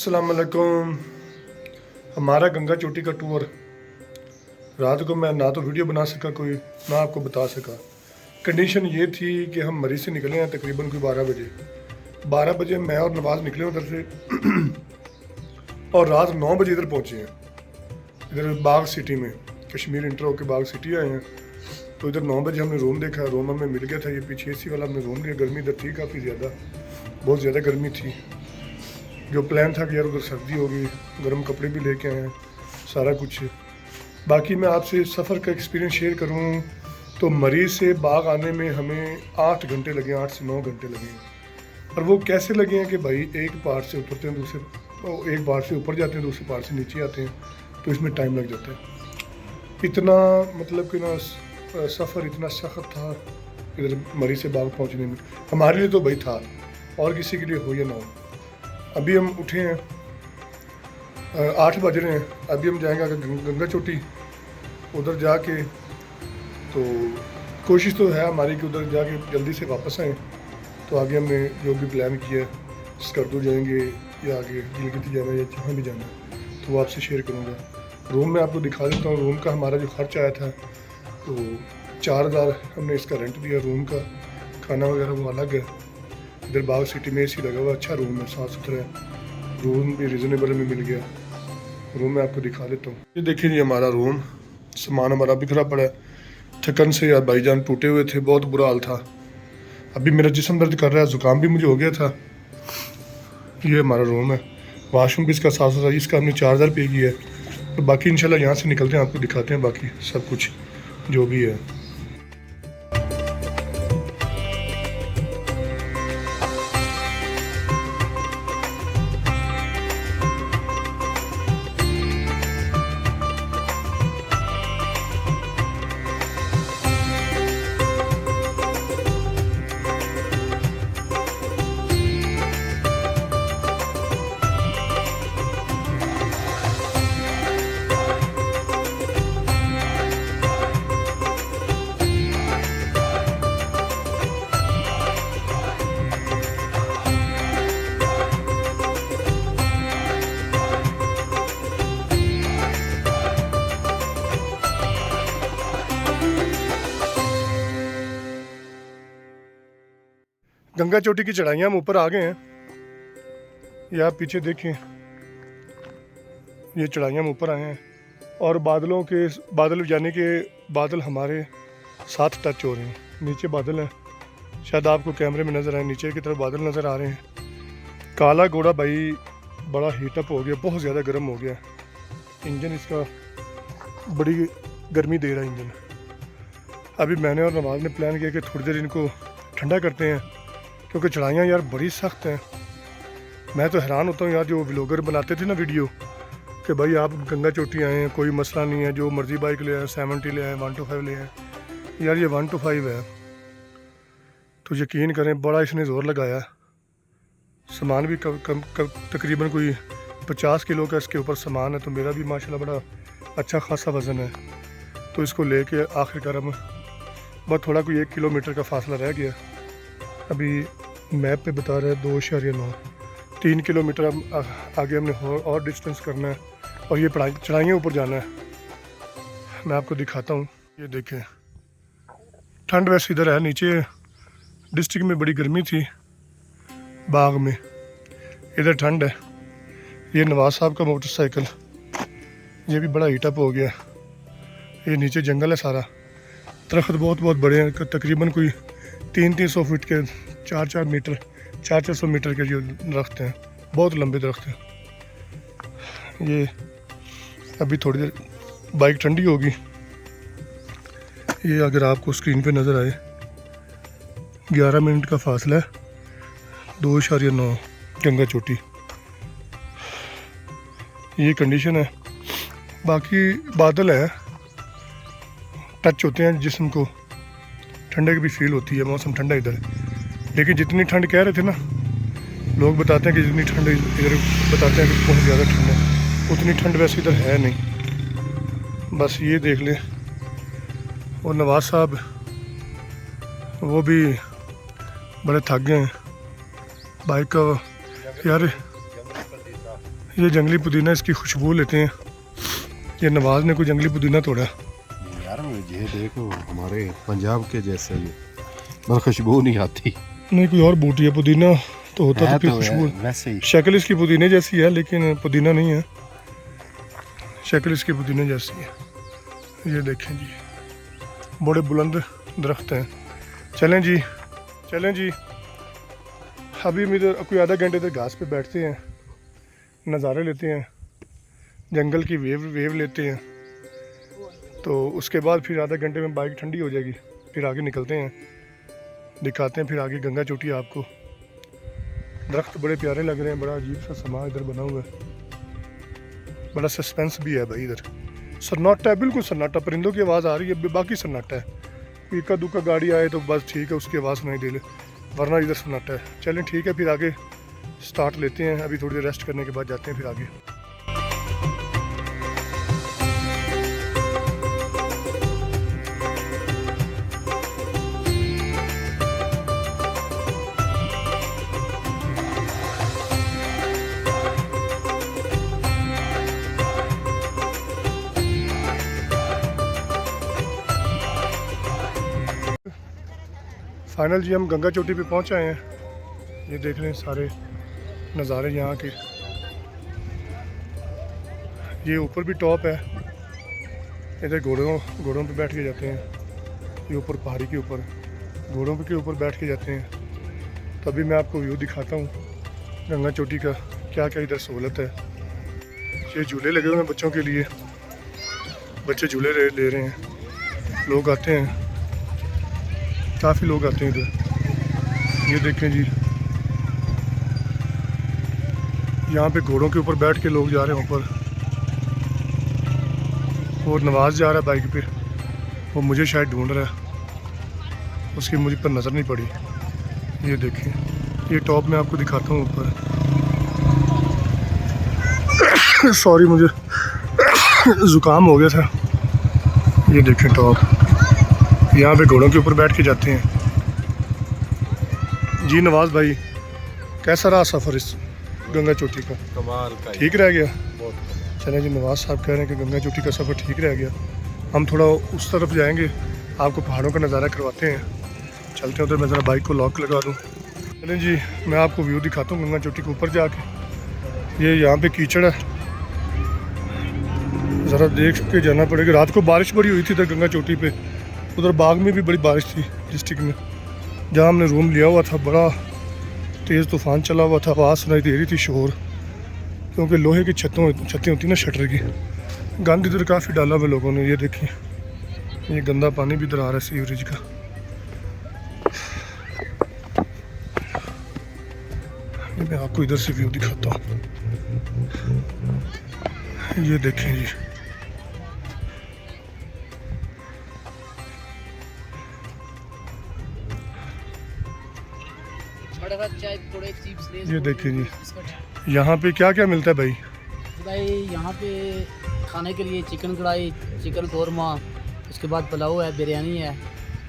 अस्सलाम वालेकुम। हमारा गंगा चोटी का टूर, रात को मैं ना तो वीडियो बना सका कोई, ना आपको बता सका। कंडीशन ये थी कि हम मरी से निकले हैं तकरीबन कोई 12 बजे मैं और नवाज निकले उधर से और रात 9 बजे इधर पहुँचे हैं, इधर बाग सिटी में, कश्मीर इंटर होकर बाग सिटी आए हैं। तो इधर 9 बजे हमने रूम देखा, रूम हमें मिल गया था, ये पीछे AC वाला हमने रूम लिया। गर्मी इधर थी काफ़ी ज़्यादा, बहुत ज़्यादा गर्मी थी। जो प्लान था कि यार उधर सर्दी होगी, गर्म कपड़े भी लेके आए हैं, सारा कुछ। बाकी मैं आपसे सफ़र का एक्सपीरियंस शेयर करूं तो मरी से बाग आने में हमें 8 घंटे लगे, 8 से 9 घंटे लगे। और वो कैसे लगे हैं कि भाई एक पहाड़ से उतरते हैं, एक पहाड़ से ऊपर जाते हैं, दूसरे पहाड़ से नीचे आते हैं, तो इसमें टाइम लग जाता है। इतना मतलब कि ना सफ़र इतना सख्त था इधर मरी से बाग पहुँचने में, हमारे लिए तो भाई था, और किसी के लिए हो या ना हो। अभी हम उठे हैं, 8 बज रहे हैं। अभी हम जाएंगे गंगा चोटी, उधर जाके तो कोशिश तो है हमारी कि उधर जाके जल्दी से वापस आएँ। तो आगे हमने जो भी प्लान किया है, स्कर्दू जाएंगे या आगे गिलगित जाना है या जहाँ भी जाना है, तो वो आपसे शेयर करूँगा। रूम में आपको दिखा देता हूँ। रूम का हमारा जो खर्च आया था तो 4000 हमने इसका रेंट दिया रूम का, खाना वगैरह वो अलग है। इधर बाग सिटी में AC लगा हुआ, अच्छा रूम है, साफ़ सुथरा है, रूम भी रिजनेबल में मिल गया। रूम में आपको दिखा देता हूँ। ये देखिए जी हमारा रूम, सामान हमारा बिखरा पड़ा है, थकन से यार भाईजान टूटे हुए थे, बहुत बुरा हाल था। अभी मेरा जिस्म दर्द कर रहा है, ज़ुकाम भी मुझे हो गया था। ये हमारा रूम है, वाशरूम भी इसका साफ सुथरा, इसका हमने 4000 पे किया है। तो बाकी इंशाल्लाह यहाँ से निकलते हैं, आपको दिखाते हैं बाकी सब कुछ जो भी है। गंगा चोटी की चढ़ाइयाँ हम ऊपर आ गए हैं, ये आप पीछे देखें, ये चढ़ाइयाँ हम ऊपर आए हैं। और बादल यानी कि बादल हमारे साथ टच हो रहे हैं। नीचे बादल हैं, शायद आपको कैमरे में नज़र आए, नीचे की तरफ बादल नज़र आ रहे हैं। काला घोड़ा भाई बड़ा हीटअप हो गया, बहुत ज़्यादा गर्म हो गया। इंजन इसका बड़ी गर्मी दे रहा है इंजन। अभी मैंने और नवाज ने प्लान किया कि थोड़ी देर इनको ठंडा करते हैं, क्योंकि चढ़ाइयाँ यार बड़ी सख्त हैं। मैं तो हैरान होता हूँ यार, जो व्लॉगर बनाते थे ना वीडियो कि भाई आप गंगा चोटी आए हैं, कोई मसला नहीं है, जो मर्ज़ी बाइक ले आए, 70 ले आए, 125 ले आए। यार ये 125 है, तो यकीन करें बड़ा इसने ज़ोर लगाया। सामान भी तकरीबन कोई 50 किलो का इसके ऊपर सामान है, तो मेरा भी माशाल्लाह बड़ा अच्छा खासा वज़न है। तो इसको लेके आखिरकार हम बस थोड़ा कोई 1 किलोमीटर का फासला रह गया। अभी मैप पे बता रहा है 2.9, 3 किलोमीटर आगे हमने और डिस्टेंस करना है, और ये चढ़ाइयाँ ऊपर जाना है। मैं आपको दिखाता हूँ, ये देखें ठंड वैसे इधर है, नीचे डिस्ट्रिक्ट में बड़ी गर्मी थी, बाग में इधर ठंड है। ये नवाज साहब का मोटरसाइकिल, ये भी बड़ा हीटअप हो गया। ये नीचे जंगल है सारा, दरख्त बहुत बड़े हैं, तकरीबन कोई 300 फीट के, 400 मीटर, 400 मीटर के जो दरख्त हैं, बहुत लंबे दरख्त हैं। ये अभी थोड़ी देर बाइक ठंडी होगी। ये अगर आपको स्क्रीन पे नज़र आए 11 मिनट का फासला है, 2.9 गंगा चोटी, ये कंडीशन है। बाकी बादल है, टच होते हैं जिस्म को, ठंडे की भी फील होती है, मौसम ठंडा इधर। लेकिन जितनी ठंड कह रहे थे ना लोग, बताते हैं कि जितनी ठंड इधर बताते हैं कि बहुत ज़्यादा ठंड है, उतनी ठंड वैसे इधर है नहीं। बस ये देख लें। और नवाज साहब वो भी बड़े थक गए हैं बाइक का यार। ये जंगली पुदीना, इसकी खुशबू लेते हैं। ये नवाज ने कोई जंगली पुदीना तोड़ा यार, ये देखो हमारे पंजाब के जैसे ही, मगर खुशबू नहीं आती। नहीं, कोई और बूटी है। पुदीना तो होता तो फिर खुशबू वैसे ही। शक्ल इसकी पुदीने जैसी है, लेकिन पुदीना नहीं है। शक्ल इसकी पुदीने जैसी है। ये देखें जी, बड़े बुलंद दरख्त हैं। चलें जी, चलें जी। अभी हम इधर कोई आधा घंटे तक घास पे बैठते हैं, नज़ारे लेते हैं, जंगल की वेव लेते हैं। तो उसके बाद फिर आधा घंटे में बाइक ठंडी हो जाएगी, फिर आगे निकलते हैं, दिखाते हैं फिर आगे गंगा चोटी आपको। दरख्त बड़े प्यारे लग रहे हैं, बड़ा अजीब सा समा इधर बना हुआ है, बड़ा सस्पेंस भी है भाई। इधर सन्नाटा है, बिल्कुल सन्नाटा, परिंदों की आवाज़ आ रही है, बाकी सन्नाटा है। इक्का दुक्का गाड़ी आए तो बस ठीक है, उसकी आवाज़ सुनाई दे ले, वरना इधर सन्नाटा है। चलें ठीक है, फिर आगे स्टार्ट लेते हैं। अभी थोड़ी देर रेस्ट करने के बाद जाते हैं फिर आगे। फाइनल जी हम गंगा चोटी पे पहुंच आए हैं। ये देख लें सारे नज़ारे यहाँ के। ये ऊपर भी टॉप है, इधर घोड़ों पे बैठ के जाते हैं। ये ऊपर पहाड़ी के ऊपर घोड़ों के ऊपर बैठ के जाते हैं। तो अभी मैं आपको व्यू दिखाता हूँ गंगा चोटी का, क्या क्या इधर सहूलत है। ये झूले लगे हुए हैं बच्चों के लिए, बच्चे झूले ले रहे हैं। लोग आते हैं, काफ़ी लोग आते हैं इधर। ये देखें जी, यहाँ पे घोड़ों के ऊपर बैठ के लोग जा रहे हैं ऊपर। और नवाज जा रहा है बाइक पे, वो मुझे शायद ढूंढ रहा है, उसकी मुझ पर नज़र नहीं पड़ी। ये देखें, ये टॉप मैं आपको दिखाता हूँ ऊपर। सॉरी, मुझे ज़ुकाम हो गया था। ये देखें टॉप, यहाँ पे घोड़ों के ऊपर बैठ के जाते हैं जी। नवाज भाई, कैसा रहा सफ़र इस गंगा चोटी का? कमाल का, ठीक रह गया? बहुत कमाल। चलें जी, नवाज साहब कह रहे हैं कि गंगा चोटी का सफ़र ठीक रह गया। हम थोड़ा उस तरफ जाएंगे, आपको पहाड़ों का नज़ारा करवाते हैं। चलते हैं उधर, मैं ज़रा बाइक को लॉक लगा दूँ। चलें जी, मैं आपको व्यू दिखाता हूँ गंगा चोटी के ऊपर जाके। ये यहाँ पे कीचड़ है, ज़रा देख के जाना पड़ेगा। रात को बारिश बड़ी हुई थी इधर गंगा चोटी पे। उधर बाग में भी बड़ी बारिश थी डिस्ट्रिक्ट में, जहाँ हमने रूम लिया हुआ था। बड़ा तेज़ तूफ़ान चला हुआ था, आवाज़ सुनाई दे रही थी, शोर, क्योंकि लोहे की छतें होती ना शटर की। गंद इधर काफ़ी डाला हुआ लोगों ने। ये देखिए, ये गंदा पानी भी इधर आ रहा है सीवरेज का। ये मैं आपको इधर से व्यू दिखाता हूँ। ये देखें जी, ये देखिए जी, यहाँ पे क्या क्या मिलता है भाई? भाई यहाँ पे खाने के लिए चिकन कढ़ाई, चिकन कौरमा, उसके बाद पुलाव है, बिरयानी है,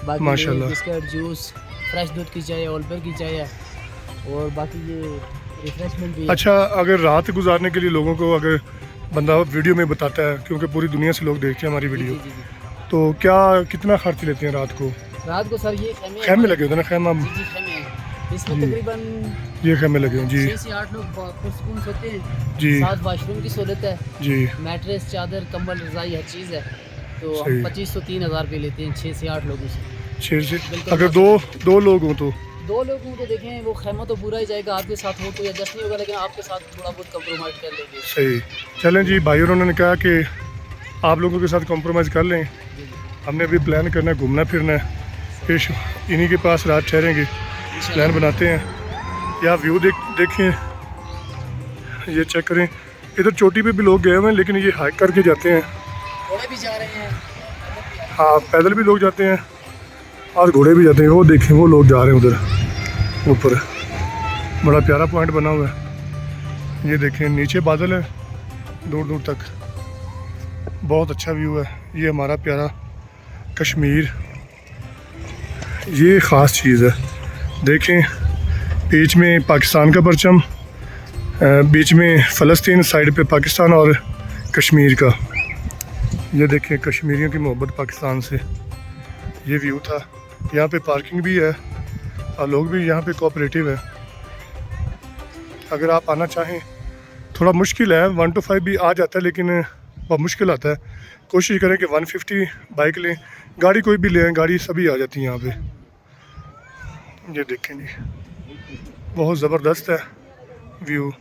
बाकी माशाल्लाह, बिस्किट, जूस, फ्रेश दूध की चाय, ओलपेर की चाय है, और बाकी ये रिफ्रेशमेंट भी है। अच्छा, अगर रात गुजारने के लिए लोगों को, अगर बंदा वीडियो में बताता है, क्योंकि पूरी दुनिया से लोग देखते हैं हमारी वीडियो, जी। तो क्या कितना खर्च लेते हैं रात को? रात को सर ये खैमे लगे होते हैं ना, खैमा? जी खैमे हैं। इसमें तकरीबन ये खैमे लगे हैं जी। 6 से 8 लोग पुरसुकून सोते हैं जी। साथ वॉशरूम की सहूलत है जी, मैट्रेस, चादर, कंबल, रजाई, हर चीज़ है। तो सही। हम 2500 से 3000 रुपये लेते हैं 6 से 8 लोगों से। 6 से, बिल्कुल। अगर दो लोग हों तो? 2 लोगों को देखें वो खैमा तो पूरा ही जाएगा, आपके साथ हो कोई एडजस्ट नहीं होगा, लेकिन आपके साथ थोड़ा बहुत कंप्रोमाइज़ कर लेंगे। सही। चलें जी, भाई उन्होंने कहा कि आप लोगों के साथ कॉम्प्रोमाइज़ कर लें। हमने अभी प्लान करना है, घूमना फिरना है, फिर इन्हीं के पास रात ठहरेंगे, प्लान बनाते हैं। या व्यू देखें, ये चेक करें। इधर चोटी पे भी लोग गए हुए हैं, लेकिन ये हाइक करके जाते हैं। घोड़े भी जा रहे हैं, हाँ, पैदल भी लोग जाते हैं और घोड़े भी जाते हैं। वो देखें, वो लोग जा रहे हैं उधर ऊपर, बड़ा प्यारा पॉइंट बना हुआ है। ये देखें, नीचे बादल है दूर दूर तक, बहुत अच्छा व्यू है। ये हमारा प्यारा कश्मीर, ये ख़ास चीज़ है। देखें, बीच में पाकिस्तान का परचम, बीच में फ़लस्तीन, साइड पे पाकिस्तान और कश्मीर का। ये देखें कश्मीरियों की मोहब्बत पाकिस्तान से। ये व्यू था। यहाँ पे पार्किंग भी है और लोग भी यहाँ पे कोऑपरेटिव है। अगर आप आना चाहें, थोड़ा मुश्किल है, 1 to 5 भी आ जाता है लेकिन बहुत मुश्किल आता है। कोशिश करें कि 150 बाइक लें, गाड़ी कोई भी लें, गाड़ी सभी आ जाती है यहाँ पे। ये देखें जी, बहुत ज़बरदस्त है व्यू।